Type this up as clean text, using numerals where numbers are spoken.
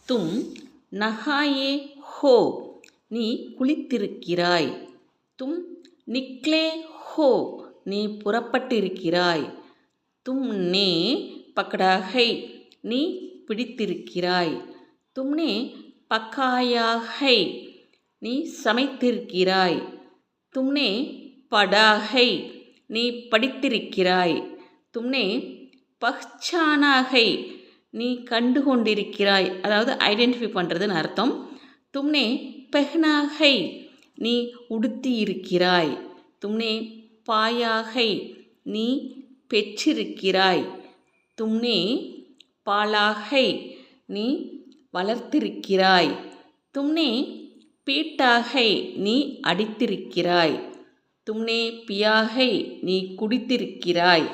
தும் நகாயே ஹோ நீ குளித்திருக்கிறாய். தும் நிக்லே ஹோ நீ புறப்பட்டிருக்கிறாய். தும் நே பக்கடா ஹை நீ பிடித்திருக்கிறாய். தும்னே பக்காயா ஹை நீ சமைத்திருக்கிறாய். தும்னே படா ஹை நீ படித்திருக்கிறாய். தும்னே பஹ்சானா ஹை நீ கண்டு கொண்டிருக்கிறாய், அதாவது ஐடென்டிஃபை பண்ணுறதுன்னு அர்த்தம். தும்னே பெஹ்னா ஹை நீ உடுத்தி இருக்கிறாய். தும்னே பாயா ஹை நீ பெற்றிருக்கிறாய். தும்னே பாலா ஹை நீ வளர்த்திருக்கிறாய். தும்னே பீட்டா ஹை நீ அடித்திருக்கிறாய். தும்னே பியா ஹை நீ குடித்திருக்கிறாய்.